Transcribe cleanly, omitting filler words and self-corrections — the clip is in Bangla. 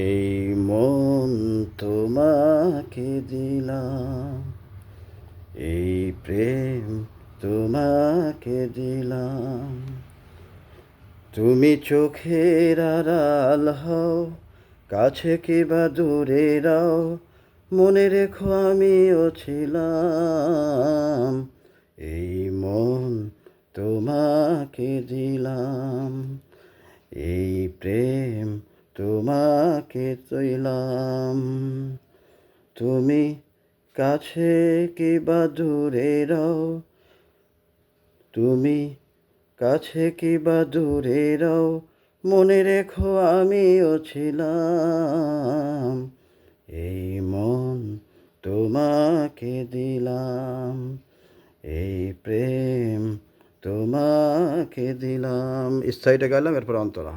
এই মন তোমাকে দিলাম, এই প্রেম তোমাকে দিলাম। তুমি চোখের আড়াল হও, কাছে কিবা দূরে রাও, মনে রেখো আমিও ছিলাম। এই মন তোমাকে দিলাম, এই প্রেম তোমাকে দিলাম। তুমি কাছে কিবা দূরে রাও, তুমি কাছে কিবা দূরে রাও, মনে রেখো আমিও ছিলাম। এই মন তোমাকে দিলাম, এই প্রেম তোমাকে দিলাম। স্থায়ীটা গাইলাম, এরপর অন্তরা।